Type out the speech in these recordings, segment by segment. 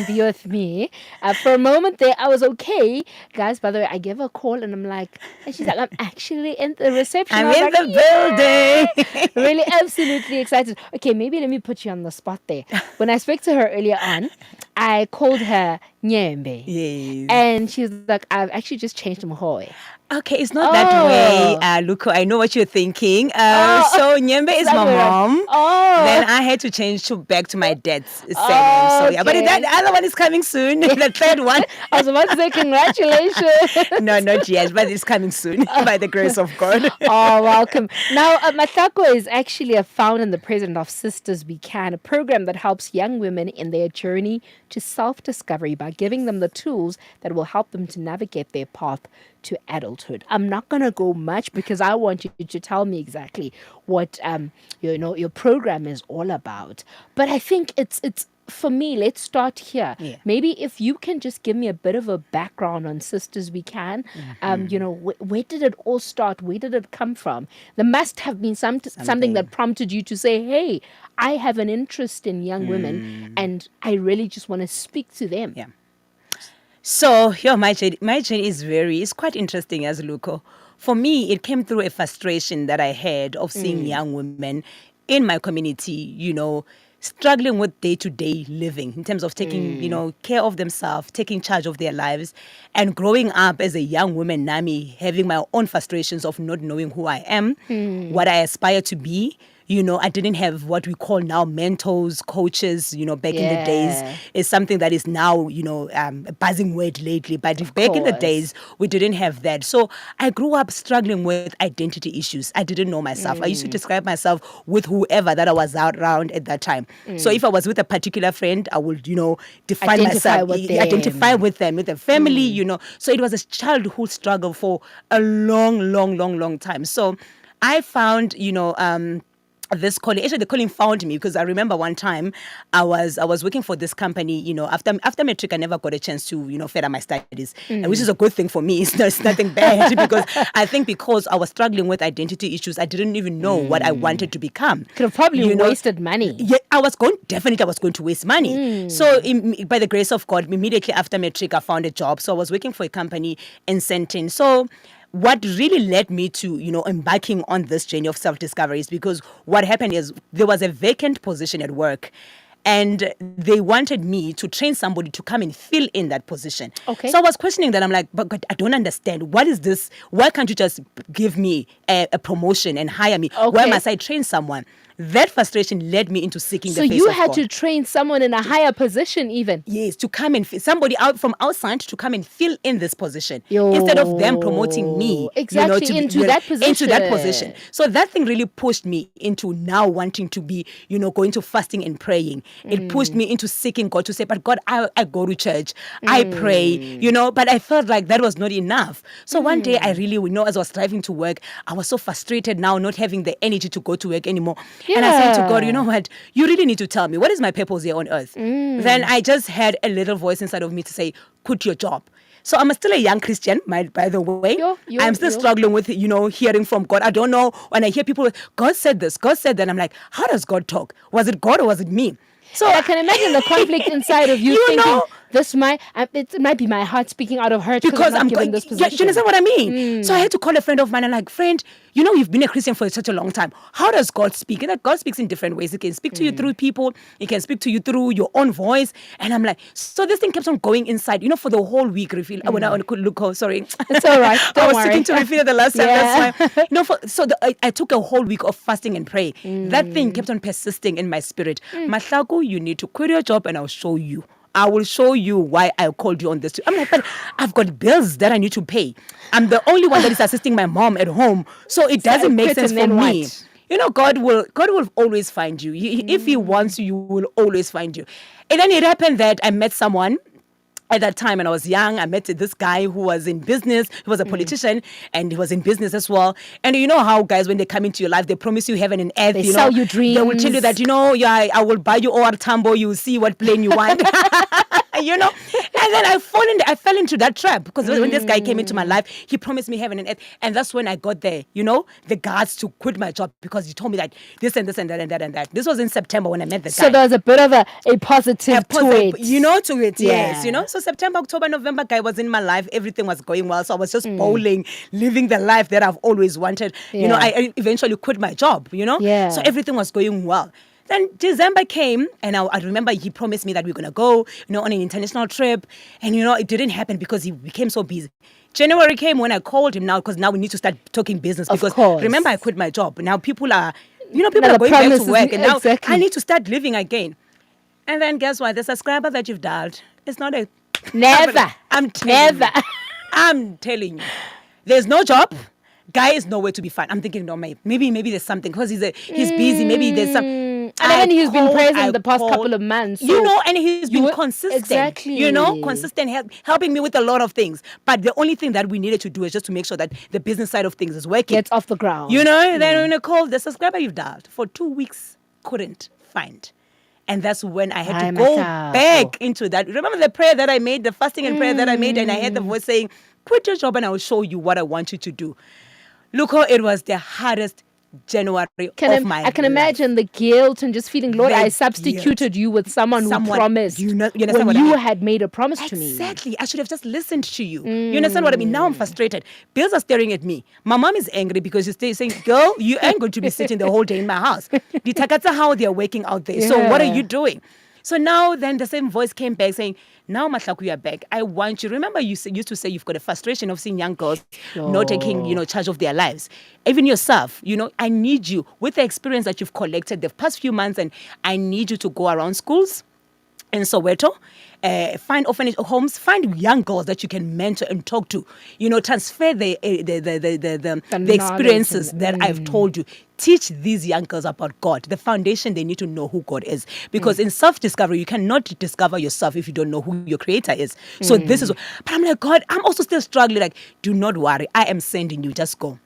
be with me. For a moment there, I was okay. Guys, by the way, I gave her a call and and she's like, I'm actually in the reception. I'm I was in like, the building. really absolutely excited. Okay, maybe let me put you on the spot there. When I spoke to her earlier on, I called her Nyembe. Yes. And she was like, I've actually just changed to Mogowe. Okay, it's not that way, Oh. Lukho. I know what you're thinking. Oh. So Nyembe is That my way around. mom. Oh. Then I had to change back to my dad's surname. Oh, So yeah, but okay. that other one is coming soon. The third one. I was about to say congratulations. No, not yet, but it's coming soon by the grace of God. Oh, welcome. Now, Mahlako is actually a founder and the president of Sisters We Can, a program that helps young women in their journey to self-discovery by giving them the tools that will help them to navigate their path to adulthood. I'm not going to go much because I want you to tell me exactly what your program is all about. But I think it's for me, let's start here. Yeah. Maybe if you can just give me a bit of a background on Sisters We Can. Where did it all start? Where did it come from? There must have been something that prompted you to say, hey, I have an interest in young women and I really just want to speak to them. Yeah. So, my journey is quite interesting as Lukho. For me, it came through a frustration that I had of seeing young women in my community, struggling with day-to-day living in terms of taking, care of themselves, taking charge of their lives, and growing up as a young woman, Nami, having my own frustrations of not knowing who I am, what I aspire to be. I didn't have what we call now mentors, coaches, back in the days. It's something that is now, a buzzing word lately. But back in the days, we didn't have that. So I grew up struggling with identity issues. I didn't know myself. I used to describe myself with whoever that I was out around at that time. So if I was with a particular friend, I would, define myself, identify with them, with the family, So it was a childhood struggle for a long, long, long, long time. So I found, this calling, actually the calling found me because I remember one time I was working for this company, after matric I never got a chance to, further my studies, which is a good thing for me. It's nothing bad because I think because I was struggling with identity issues, I didn't even know what I wanted to become. Could have probably wasted money. Yeah, I was going to waste money. So by the grace of God, immediately after matric I found a job. So I was working for a company in Sentin. So what really led me to, embarking on this journey of self-discovery is because what happened is there was a vacant position at work and they wanted me to train somebody to come and fill in that position. Okay. So I was questioning that. I'm like, but God, I don't understand. What is this? Why can't you just give me a promotion and hire me? Okay. Why must I train someone? That frustration led me into seeking the face of God. So you had to train someone in a higher position even? Yes, to come and somebody out from outside to come and fill in this position instead of them promoting me exactly into that position. So that thing really pushed me into now wanting to be, going to fasting and praying. It pushed me into seeking God to say, but God, I go to church, I pray, but I felt like that was not enough. So one day I really, as I was driving to work, I was so frustrated now not having the energy to go to work anymore. Yeah. And I said to God, you know what? You really need to tell me, what is my purpose here on earth? Then I just had a little voice inside of me to say, quit your job. So I'm still a young Christian, by the way. I'm still struggling with, hearing from God. I don't know. When I hear people, God said this, God said that. I'm like, how does God talk? Was it God or was it me? So I can imagine the conflict inside of you thinking, it might be my heart speaking out of hurt because I'm given this position. You understand what I mean? So I had to call a friend of mine and like, friend, you've been a Christian for such a long time. How does God speak? And that God speaks in different ways. He can speak to you through people. He can speak to you through your own voice. And I'm like, so this thing kept on going inside, for the whole week. Reveal. When I could look, sorry. It's all right. Don't I was worry. speaking to reveal the last time. That's why. I took a whole week of fasting and praying. That thing kept on persisting in my spirit. Mahlako, you need to quit your job and I'll show you. I will show you why I called you on this. I'm like, but I've got bills that I need to pay. I'm the only one that is assisting my mom at home. So it doesn't make sense for me. God will always find you. If He wants you, He will always find you. And then it happened that I met someone. At that time, when I was young, I met this guy who was in business. He was a politician, and he was in business as well. And you know how guys, when they come into your life, they promise you heaven and earth. They sell you dreams. They will tell you that, I will buy you OR Tambo. You will see what plane you want. And And then I fell into that trap because when this guy came into my life, he promised me heaven and earth. And that's when I got the guts to quit my job because he told me that this and this and that and that and that. This was in September when I met the guy. So there was a bit of a positive to it. To it, yes. So September, October, November, guy was in my life. Everything was going well. So I was just bowling, living the life that I've always wanted. I eventually quit my job, Yeah. So everything was going well. Then December came, and I remember he promised me that we we're going to go, on an international trip. And, it didn't happen because he became so busy. January came when I called him now because now we need to start talking business. Because remember, I quit my job. Now people are, people are going back to work. And now I need to start living again. And then guess what? The subscriber that you've dialed, it's not a... Never. I'm telling you. There's no job. Guy is nowhere to be found. I'm thinking, no, maybe there's something because he's busy. Maybe there's some. And then he's been present the past couple of months. So and he's been consistent. Exactly. Consistent, helping me with a lot of things. But the only thing that we needed to do is just to make sure that the business side of things is working. Gets off the ground. Then when I called the subscriber you've dialed for 2 weeks, couldn't find. And that's when I had to go back into that. Remember the prayer that I made, the fasting and prayer that I made, and I heard the voice saying, quit your job and I will show you what I want you to do. Lukho, it was the hardest January of my life. I can imagine the guilt and just feeling, Lord, I substituted you with someone who promised. You understand when what you I mean? had made a promise to me. Exactly. I should have just listened to you. You understand what I mean? Now I'm frustrated. Bills are staring at me. My mom is angry because she's saying, girl, you ain't going to be sitting the whole day in my house. The takatsa how they're working out there. So what are you doing? So now then the same voice came back saying, now Mahlako, you are back. I want you. Remember you used to say you've got a frustration of seeing young girls not taking, charge of their lives. Even yourself, I need you with the experience that you've collected the past few months, and I need you to go around schools in Soweto, find orphanage homes, find young girls that you can mentor and talk to. Transfer the experiences that I've told you. Teach these young girls about God. The foundation, they need to know who God is. Because in self-discovery, you cannot discover yourself if you don't know who your creator is. So this is... But I'm like, God, I'm also still struggling. Like, do not worry. I am sending you. Just go.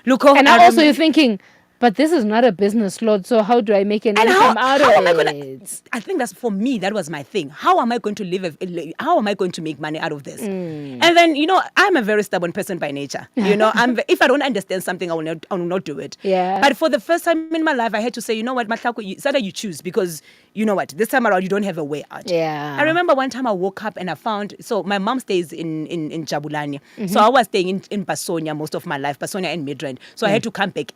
Lukho, and now also you're thinking... But this is not a business, Lord, so how do I make an income out of it? I think that's, for me, that was my thing. How am I going to live? How am I going to make money out of this? And then, I'm a very stubborn person by nature. If I don't understand something, I will not do it. Yeah. But for the first time in my life, I had to say, you know what, Mahlako, it's either you choose, because you know what, this time around, you don't have a way out. Yeah. I remember one time I woke up and I found, so my mom stays in Jabulani. So I was staying in Pasonia most of my life, Pasonia and Midrand. So I had to come back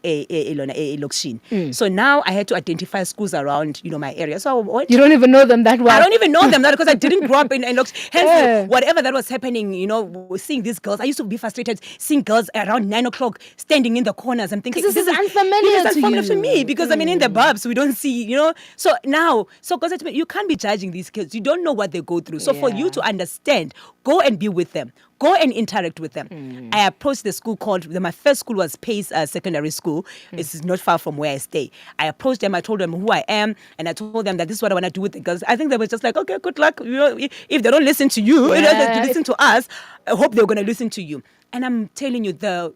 Lokshin. So now I had to identify schools around, my area. So you don't even know them that well. I don't even know them that because I didn't grow up in Lokshin. Hence, whatever that was happening, seeing these girls, I used to be frustrated seeing girls around 9 o'clock standing in the corners. I'm thinking, this is unfamiliar to me because in the bubs we don't see, So now, God said to me, you can't be judging these kids. You don't know what they go through. So for you to understand, go and be with them. Go and interact with them. I approached the school my first school was Pace Secondary School. It's not far from where I stay. I approached them. I told them who I am. And I told them that this is what I want to do with the girls. I think they were just like, okay, good luck. If they don't listen to you, they listen to us. I hope they're going to listen to you. And I'm telling you, the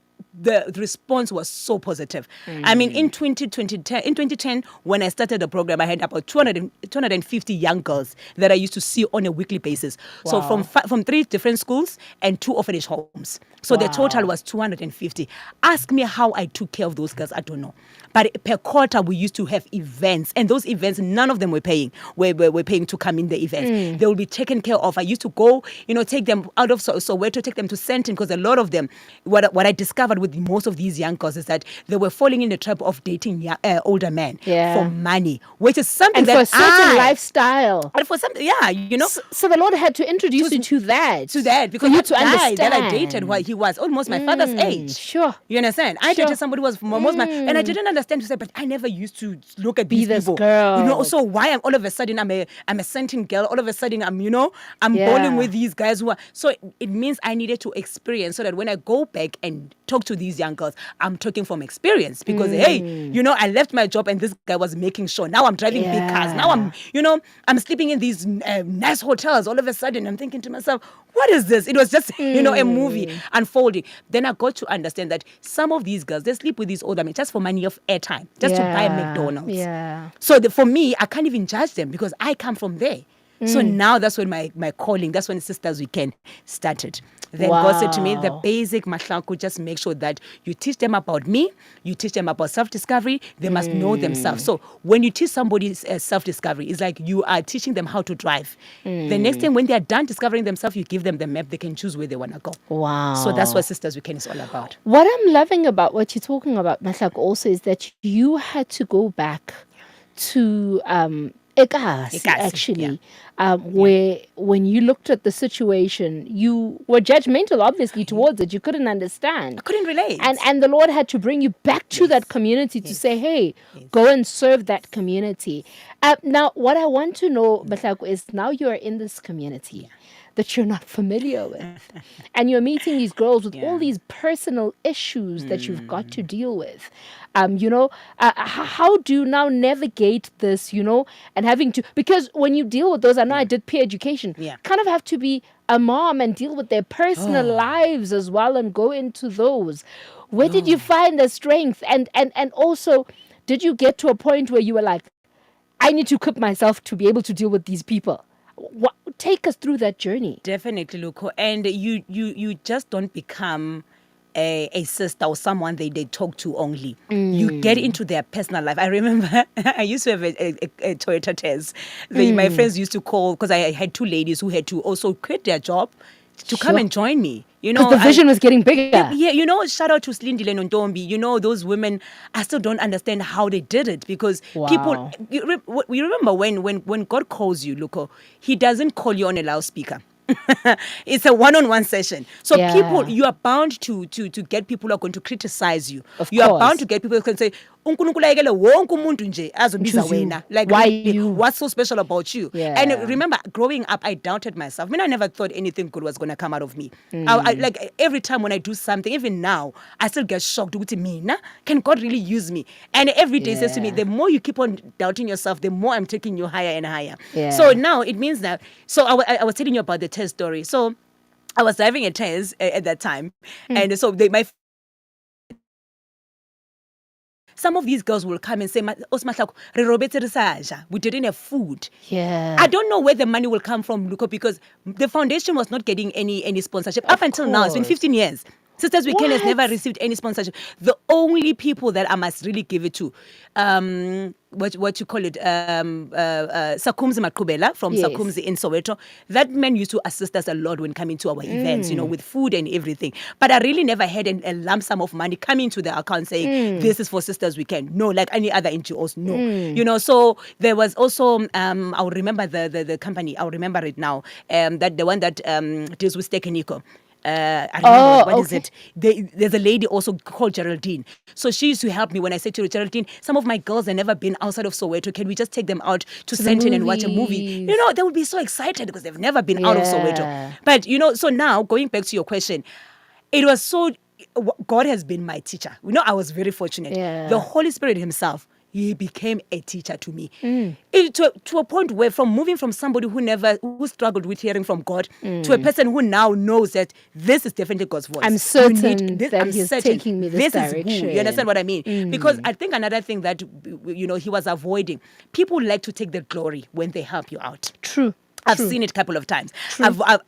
response was so positive. I mean, in 2010, when I started the program, I had about 250 young girls that I used to see on a weekly basis. Wow. So from 3 different schools and 2 orphanage homes. So the total was 250. Ask me how I took care of those girls. I don't know. But per quarter, we used to have events. And those events, none of them were paying. We're paying to come in the events. They will be taken care of. I used to go, take them out of Soweto, take them to Sentin, because a lot of them, what I discovered with most of these young girls is that they were falling in the trap of dating older men for money, which is something and that for a certain lifestyle. And for something, So the Lord had to introduce you to that. Because for you that to guy understand. that I dated, he was almost my father's age. Sure. You understand? I dated somebody who was almost my, and I didn't understand to say, but I never used to look at these people. Girl. So why am all of a sudden I'm a Sentin girl? All of a sudden I'm bowling with these guys who are. So it means I needed to experience so that when I go back and talk to these young girls, I'm talking from experience because hey, I left my job and this guy was making sure. Now I'm driving big cars. Now I'm sleeping in these nice hotels. All of a sudden I'm thinking to myself, what is this? It was just a movie unfolding. Then I got to understand that some of these girls, they sleep with these older men just for money of airtime, just to buy McDonald's. Yeah. So for me, I can't even judge them because I come from there. So now that's when my calling, that's when Sisters Weekend started. Then God said to me, the Wow. basic Mahlako, just make sure that you teach them about me, you teach them about self-discovery, they must know themselves. So when you teach somebody self-discovery, it's like you are teaching them how to drive. The next time when they are done discovering themselves, you give them the map, they can choose where they want to go. Wow. So that's what Sisters Weekend is all about. What I'm loving about what you're talking about, Mahlako, also is that you had to go back to Ekasi, Ekasi, actually, where when you looked at the situation, you were judgmental, obviously, towards it. You couldn't understand. I couldn't relate. And the Lord had to bring you back to that community to say, hey, go and serve that community. Now, what I want to know, Mahlako, is now you're in this community that you're not familiar with. And you're meeting these girls with all these personal issues that you've got to deal with. How do you now navigate this, and having to, because when you deal with those, I know I did peer education, kind of have to be a mom and deal with their personal lives as well and go into those. Where did you find the strength? And also, did you get to a point where you were like, I need to equip myself to be able to deal with these people? Take us through that journey. Definitely, Lukho. And you just don't become a sister or someone they talk to only. You get into their personal life. I remember I used to have a Toyota Tez. My friends used to call, because I had two ladies who had to also quit their job to come and join me. Because the vision was getting bigger. Yeah, shout out to Slindile Nontombi. Those women, I still don't understand how they did it, because people, we remember when God calls you, Lukho, He doesn't call you on a loudspeaker. It's a one-on-one session. So people, you are bound to get people who are going to criticize you. You are bound to get people who can say, uNkulunkulu ayekele wonke umuntu nje azobiza wena. Like, why really, you? What's so special about you? And remember, growing up, I doubted myself. I never thought anything good was going to come out of me. Like every time when I do something, even now, I still get shocked. Can God really use me? And every day says to me, the more you keep on doubting yourself, the more I'm taking you higher and higher. So now it means that, so I was telling you about the Tez story. So I was driving a Tez at that time. And so some of these girls will come and say, we didn't have food. I don't know where the money will come from, Lukho, because the foundation was not getting any sponsorship. Up until now, it's been 15 years. Sisters Weekend has never received any sponsorship. The only people that I must really give it to, what you call it, Sakumzi Maqubela from Sakumzi in Soweto. That man used to assist us a lot when coming to our events, with food and everything. But I really never had a lump sum of money coming to the account saying, this is for Sisters Weekend. No, like any other NGOs, no. So there was also, I'll remember the company, I'll remember it now, that the one that deals with Steak and Nico. I remember, what is it? There's a lady also called Geraldine. So she used to help me when I said to her, Geraldine, some of my girls have never been outside of Soweto. Can we just take them out to Sentin and watch a movie? They would be so excited because they've never been out of Soweto. But, so now going back to your question, it was so, God has been my teacher. I was very fortunate. The Holy Spirit Himself, He became a teacher to me. To a point where, from moving from somebody who struggled with hearing from God to a person who now knows that this is definitely God's voice. I'm certain that He's taking me this direction. Is who. You understand what I mean? Because I think another thing that He was avoiding, people like to take the glory when they help you out. True. I've seen it a couple of times.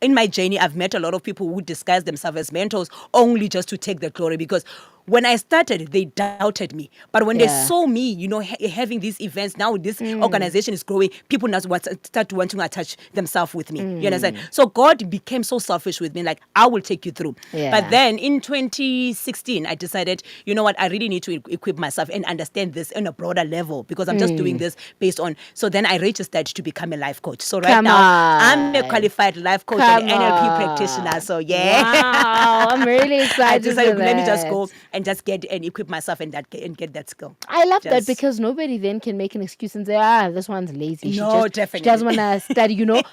In my journey, I've met a lot of people who disguise themselves as mentors only just to take the glory, because when I started, they doubted me. But when they saw me, having these events, now this organization is growing, people now start wanting to attach themselves with me. You understand? So God became so selfish with me, like, I will take you through. But then in 2016, I decided, you know what, I really need to equip myself and understand this on a broader level, because I'm just doing this based on. So then I registered to become a life coach. So right now, I'm a qualified life coach and NLP practitioner. So wow, I'm really excited. I decided, let me just go and just get and equip myself and get that skill. I love that, because nobody then can make an excuse and say, this one's lazy. Definitely. She doesn't want to study. You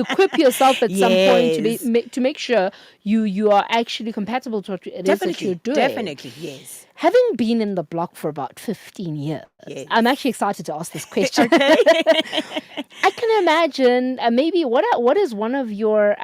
equip yourself at some point to make sure you are actually compatible to what it is that you're doing. Definitely, yes. Having been in the block for about 15 years, Yes. I'm actually excited to ask this question. I can imagine maybe what is one of your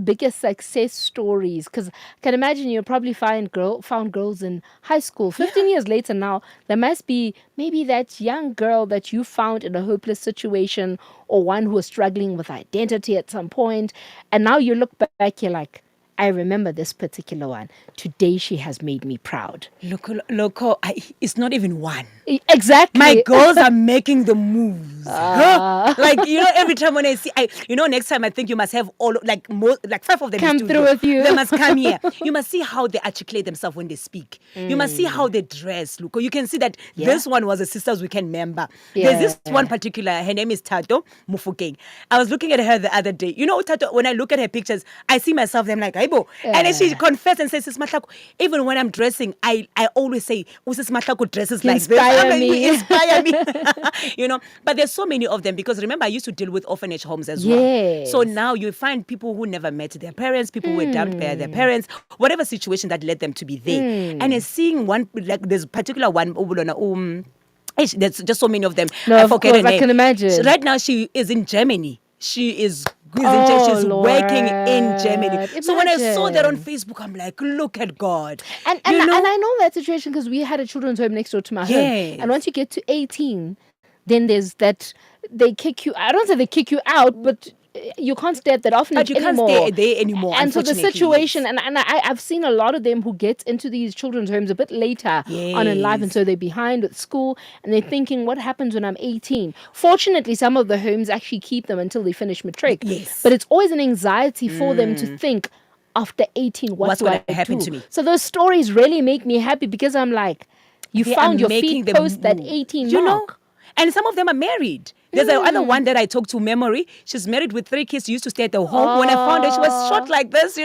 biggest success stories? Because I can imagine you probably found girls in high school. 15 years later now, there must be maybe that young girl that you found in a hopeless situation, or one who was struggling with identity at some point, and now you look back, you're like, I remember this particular one. Today she has made me proud. Loco, it's not even one. Exactly. My girls are making the moves. Huh? Like, every time when I see, next time I think you must have like 5 of them Come in through studio. with you. They must come here. You must see how they articulate themselves when they speak. You must see how they dress. Look, you can see that this one was a Sisters Weekend member. Yeah. There's this one particular, her name is Tato Mufukeng. I was looking at her the other day. Tato, when I look at her pictures, I see myself there, I'm like, Aibo. And then she confessed and says, Sis Mahlako, even when I'm dressing, I always say, Sis Mahlako dresses like this. Inspire me. But there's so many of them, because remember, I used to deal with orphanage homes as well. So now you find people who never met their parents, people who were dumped by their parents, whatever situation that led them to be there. And it's seeing one, like there's a particular one, there's just so many of them. No, I of forget course, her name. I can imagine. Right now she is in Germany. She's working in Germany. So when I saw that on Facebook, I'm like, look at God. And I know that situation because we had a children's home next door to my home. And once you get to 18, then there's that, they kick you, I don't say they kick you out, but you can't stay at that orphanage anymore. But you can't stay there anymore, and so the situation, and I've seen a lot of them who get into these children's homes a bit later on in life, and so they're behind with school, and they're thinking, what happens when I'm 18? Fortunately, some of the homes actually keep them until they finish matric. But it's always an anxiety for them to think, after 18, what's going to happen to me? So those stories really make me happy, because I'm like, you found your feet post that 18 mark. And some of them are married. There's another one that I talked to, Memory. She's married with 3 kids. She used to stay at the home. When I found her, she was short like this,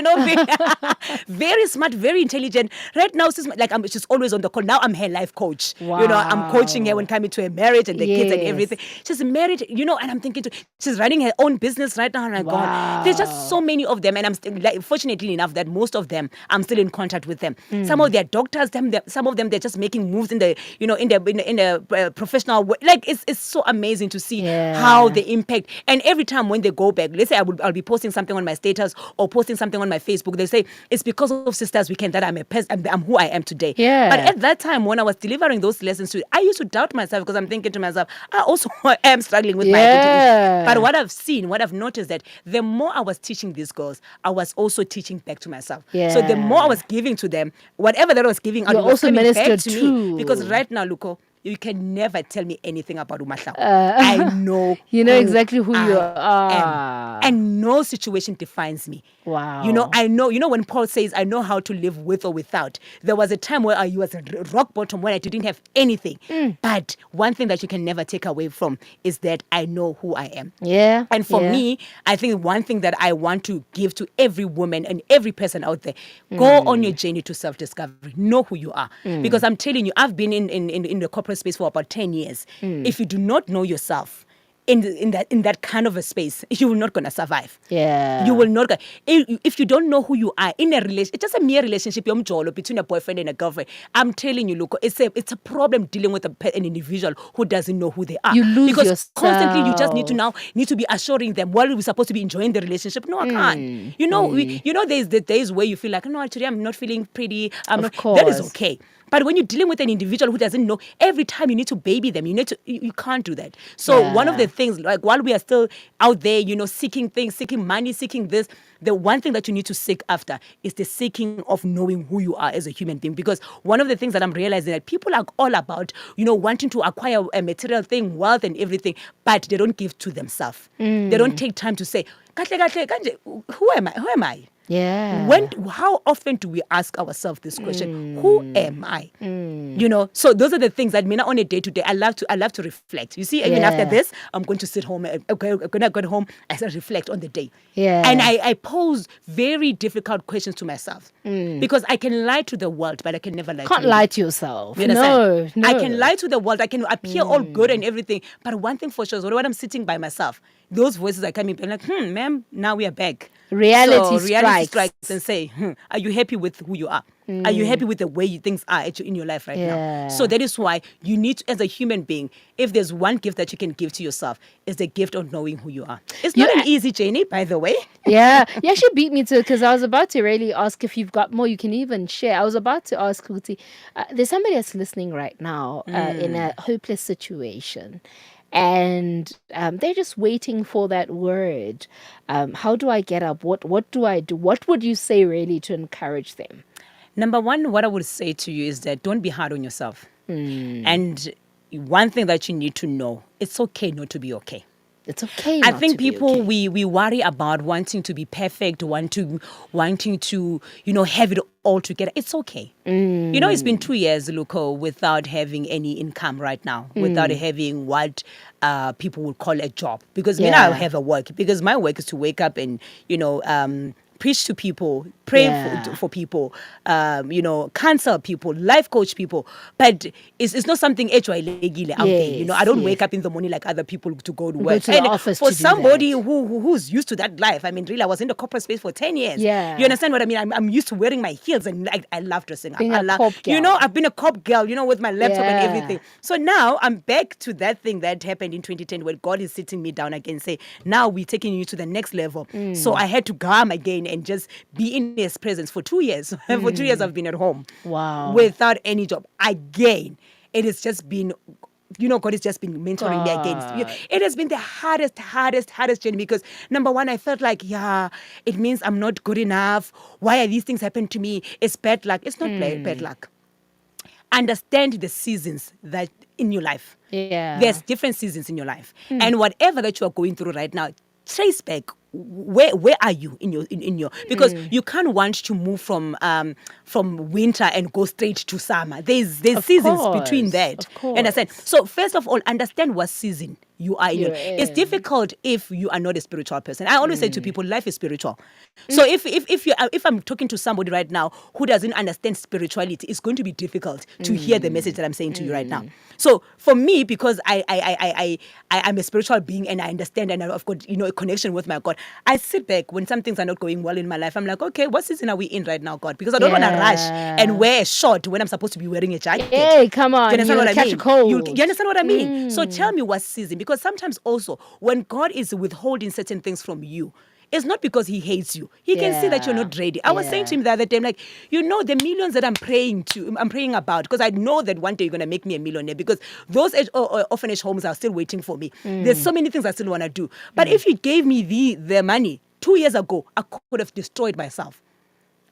very smart, very intelligent. Right now, she's always on the call. Now I'm her life coach. I'm coaching her when coming to her marriage and the kids and everything. She's married, and I'm thinking she's running her own business right now. And I'm going, there's just so many of them. And I'm still, fortunately enough that most of them, I'm still in contact with them. Some of their doctors, some of them, they're just making moves in the, in the professional way. Like, it's so amazing to see how they impact. And every time when they go back, let's say I'll be posting something on my status or posting something on my Facebook, they say it's because of Sisters Weekend that I'm who I am today. But at that time, when I was delivering those lessons, I used to doubt myself, because I'm thinking to myself, I also am struggling with my identity. But what I've seen, what I've noticed, that the more I was teaching these girls, I was also teaching back to myself. So the more I was giving to them, whatever that I was giving, I was coming back to me. Because right now, Lukho, you can never tell me anything about Mahlako. I know. You know exactly who you are. And no situation defines me. Wow. I know. When Paul says, I know how to live with or without. There was a time where I was at rock bottom, when I didn't have anything. But one thing that you can never take away from is that I know who I am. And for me, I think one thing that I want to give to every woman and every person out there, go on your journey to self-discovery. Know who you are. Because I'm telling you, I've been in the corporate space for about 10 years. If you do not know yourself in that kind of a space, you're not going to survive. You will not go. If you don't know who you are in a relationship, it's just a mere relationship between a boyfriend and a girlfriend. I'm telling you, look, it's a problem dealing with an individual who doesn't know who they are. You lose because yourself. Constantly you just need to be assuring them while we're supposed to be enjoying the relationship. No, I can't. There's the days where you feel like, no, today I'm not feeling pretty. That is okay. But when you're dealing with an individual who doesn't know, every time you need to baby them, you can't do that. So one of the things, like while we are still out there, seeking things, seeking money, seeking this, the one thing that you need to seek after is the seeking of knowing who you are as a human being. Because one of the things that I'm realizing that people are all about, wanting to acquire a material thing, wealth and everything, but they don't give to themselves. They don't take time to say, who am I? Who am I? How often do we ask ourselves this question? Who am I? So those are the things that on a day-to-day, I love to reflect. You see, even after this, I'm going to sit home. I'm going to go home. I start reflect on the day. And I pose very difficult questions to myself. Because I can lie to the world, but I can never lie to Can't lie to yourself. You No. I can lie to the world. I can appear all good and everything. But one thing for sure is when I'm sitting by myself, those voices are coming. I'm like, ma'am, now we are back. Reality strikes and say, are you happy with who you are? Are you happy with the way things are in your life right now? So that is why you need to, as a human being, if there's one gift that you can give to yourself, is the gift of knowing who you are. It's not an easy journey, by the way. Yeah, you actually beat me to it, because I was about to really ask if you've got more you can even share. I was about to ask Phuthi, there's somebody that's listening right now in a hopeless situation, and they're just waiting for that word. How do I get up? What do I do? What would you say really to encourage them? Number one, what I would say to you is that don't be hard on yourself. And one thing that you need to know, it's okay not to be okay. It's okay. I think people okay. we worry about wanting to be perfect, wanting to have it all together. It's okay. It's been 2 years, Lukho, without having any income right now, without having what people would call a job. Because me now I have a work, because my work is to wake up and preach to people, pray for people, counsel people, life coach people. But it's not something out there. I don't wake up in the morning like other people to go to work. To the office for to somebody who's used to that life, I mean, really, I was in the corporate space for 10 years. Yeah. You understand what I mean? I'm used to wearing my heels, and I love dressing up. Being a cop girl. I've been a cop girl, with my laptop and everything. So now I'm back to that thing that happened in 2010 where God is sitting me down again and say, now we're taking you to the next level. So I had to come again and just be in his presence for 2 years. For 2 years I've been at home. Wow. Without any job. Again, it has just been, God has just been mentoring me again. It has been the hardest journey, because number one, I felt like, it means I'm not good enough. Why are these things happening to me? It's bad luck. It's not bad luck. Understand the seasons that in your life. Yeah. There's different seasons in your life. And whatever that you are going through right now, trace back. Where are you in your because you can't want to move from winter and go straight to summer. There's seasons between that. Understand? So first of all, understand what season you are in. It's difficult if you are not a spiritual person. I always say to people, life is spiritual. So if I'm talking to somebody right now who doesn't understand spirituality, it's going to be difficult to hear the message that I'm saying to you right now. So for me, because I'm a spiritual being and I understand and I've got a connection with my God, I sit back when some things are not going well in my life. I'm like, okay, what season are we in right now, God? Because I don't want to rush and wear a short when I'm supposed to be wearing a jacket. Hey, come on. You understand what I catch mean? A cold. You understand what I mean? So tell me what season. Because sometimes also when God is withholding certain things from you, it's not because he hates you. He can see that you're not ready. I was saying to him the other day, I'm like, the millions that I'm praying about, because I know that one day you're going to make me a millionaire, because those orphanage homes are still waiting for me. There's so many things I still want to do. But if you gave me the money 2 years ago, I could have destroyed myself.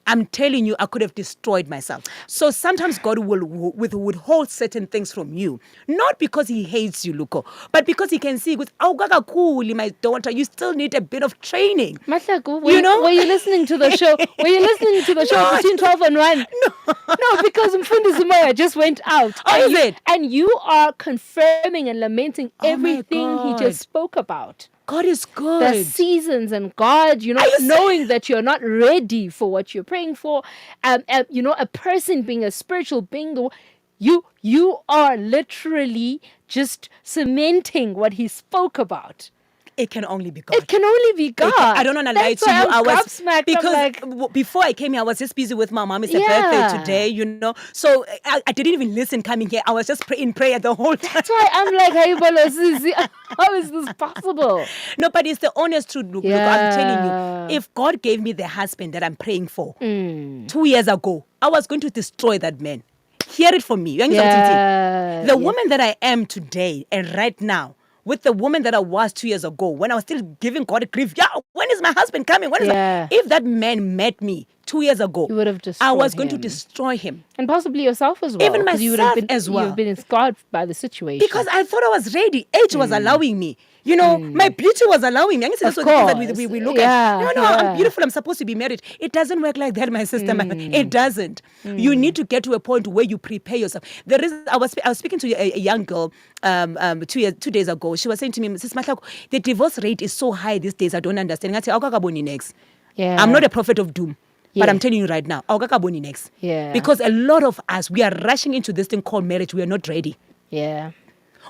I'm telling you, I could have destroyed myself. So sometimes God will withhold certain things from you, not because he hates you, Lukho, but because he can see, my daughter, you still need a bit of training. Mahlako, were you listening to the show? Were you listening to the show between 12 and 1? No, because Mfundisi Moya just went out. Oh, is it? And you are confirming and lamenting everything he just spoke about. God is good. The seasons and God, knowing that you're not ready for what you're praying for. A person being a spiritual being, you are literally just cementing what he spoke about. It can only be God. It can only be God. I don't want to lie to you. I was because before I came here, I was just busy with my mom. It's her birthday today, So I didn't even listen coming here. I was just in prayer the whole time. That's why I'm like, hey, how is this possible? No, but it's the honest truth. Look, I'm telling you, if God gave me the husband that I'm praying for 2 years ago, I was going to destroy that man. Hear it from me. The woman that I am today and right now, with the woman that I was 2 years ago, when I was still giving God grief. When is my husband coming? If that man met me 2 years ago, you would have destroyed I was going to destroy him. And possibly yourself as well. Even myself as well. You've been scarred by the situation. Because I thought I was ready. Age was allowing me. My beauty was allowing me. That's what we look at. I'm beautiful. I'm supposed to be married. It doesn't work like that, my sister. It doesn't. You need to get to a point where you prepare yourself. I was speaking to a young girl 2 days ago. She was saying to me, Mrs. Mahlako, the divorce rate is so high these days. I don't understand. I say, I'm not a prophet of doom. But I'm telling you right now, because a lot of us, we are rushing into this thing called marriage. We are not ready. Yeah.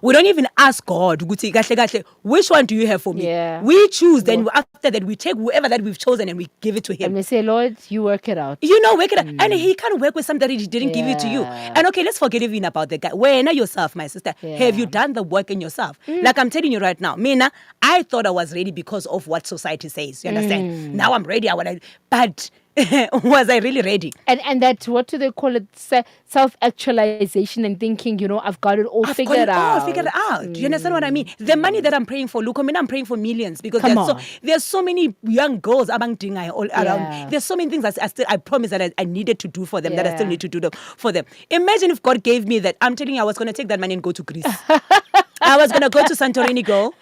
We don't even ask God, ukuthi, kahle kahle, which one do you have for me? Yeah. We choose, then after that, we take whoever that we've chosen and we give it to him. And we say, Lord, you work it out. You know, work it out. And he can't work with something that he didn't give it to you. Yeah. And okay, let's forget even about the guy. When yourself, my sister, have you done the work in yourself? Like I'm telling you right now, Mina, I thought I was ready because of what society says. You understand? Now I'm ready. But was I really ready? And that, what do they call it? Self-actualization and thinking, you know, I've got it all figured out. Figured out. Do you understand what I mean? The money that I'm praying for, look, I mean, I'm praying for millions because there's so many young girls among Dingai all around. There's so many things that I promised that I needed to do for them, that I still need to do for them. Imagine if God gave me that. I'm telling you, I was going to take that money and go to Greece. I was going to go to Santorini, girl.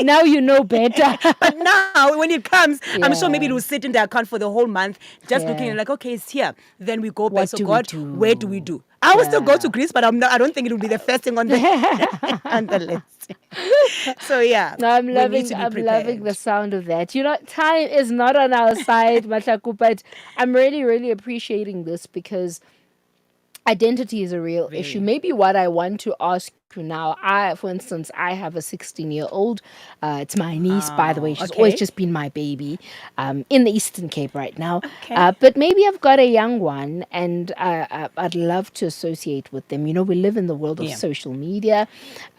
Now you know better. But now, when it comes, I'm sure maybe it will sit in the account for the whole month, just looking like, okay, it's here. Then we go back. So God, where do we do? I will still go to Greece, but I don't think it will be the first thing on the list. So yeah, no, I'm loving the sound of that. You know, time is not on our side, Mahlako, but I'm really, really appreciating this because identity is a real issue. Maybe what I want to ask you now, for instance, I have a 16-year-old. It's my niece, by the way. She's always just been my baby in the Eastern Cape right now. But maybe I've got a young one and I'd love to associate with them. You know, we live in the world of social media.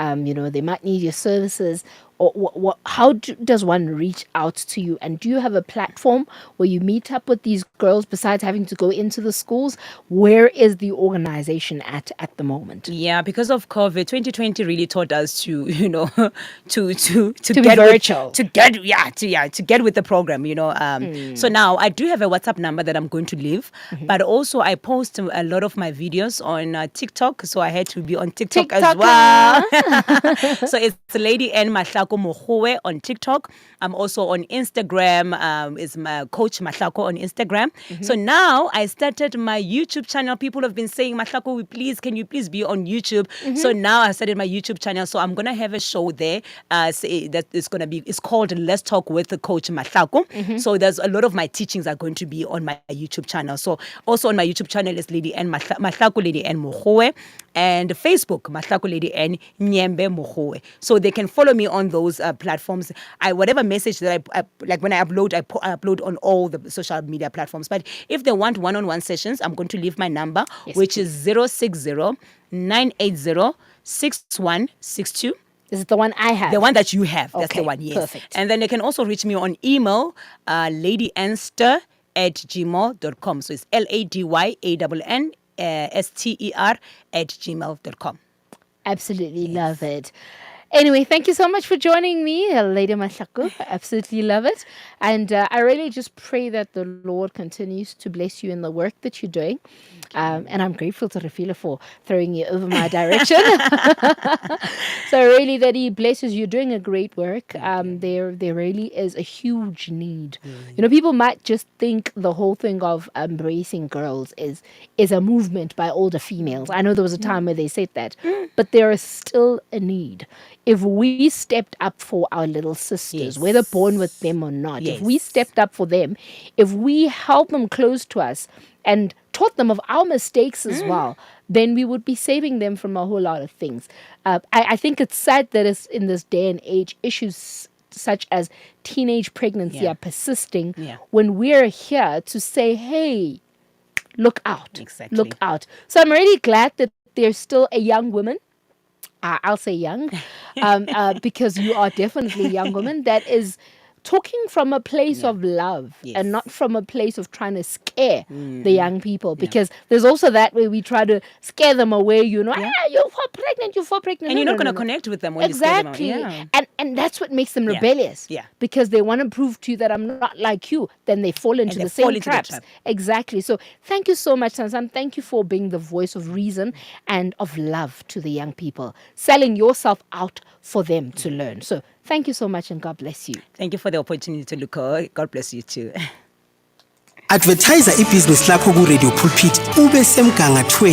You know, they might need your services. Or how does one reach out to you? And do you have a platform where you meet up with these girls besides having to go into the schools? Where is the organization at the moment? Yeah, because of COVID, 2020 really taught us to, you know, to get virtual, to get with the program, you know. So now I do have a WhatsApp number that I'm going to leave, but also I post a lot of my videos on TikTok, so I had to be on TikTok as well. So it's Lady N Mahlako Mogowe on TikTok. I'm also on Instagram. Is my coach Mahlako on Instagram. So now I started my YouTube channel. People have been saying, Mahlako, can you please be on YouTube? So now I started my YouTube channel. So I'm gonna have a show there. It's called Let's Talk with the Coach Mahlako. So there's a lot of my teachings are going to be on my YouTube channel. So also on my YouTube channel is Lady N Mahlako Lady N Mogowe, and Facebook Mahlako Lady N Nyembe Mogowe. So they can follow me on those platforms. Whatever message that I like when I upload, I upload on all the social media platforms. But if they want one-on-one sessions, I'm going to leave my number, which is 060-980-6162. This is the one I have. The one that you have. That's the one, yes. Perfect. And then they can also reach me on email, ladyanster@gmail.com. So it's LADYANNSTER@gmail.com. Absolutely love it. Anyway, thank you so much for joining me, Lady Mahlako. Absolutely love it. And I really just pray that the Lord continues to bless you in the work that you're doing. And I'm grateful to Refila for throwing you over my direction. So really that he blesses you doing a great work. There really is a huge need. You know, people might just think the whole thing of embracing girls is a movement by older females. I know there was a time where they said that, but there is still a need. If we stepped up for our little sisters, whether born with them or not, if we stepped up for them, if we held them close to us and taught them of our mistakes as well, then we would be saving them from a whole lot of things. I think it's sad that it's in this day and age, issues such as teenage pregnancy are persisting when we're here to say, hey, look out, look out. So I'm really glad that there's still a young woman, I'll say young, because you are definitely a young woman that is talking from a place of love and not from a place of trying to scare the young people, because there's also that way we try to scare them away, you know, you're pregnant, and you're not going to connect with them when you scare them away. And that's what makes them rebellious, because they want to prove to you that I'm not like you. Then they fall into the same traps. Exactly. So thank you so much, Sansan. Thank you for being the voice of reason and of love to the young people, selling yourself out for them to learn. So thank you so much, and God bless you. Thank you for the opportunity, Lukho. God bless you too. Advertiser ibhizinisi lakho ku Radio Pulpit ube semgangathweni.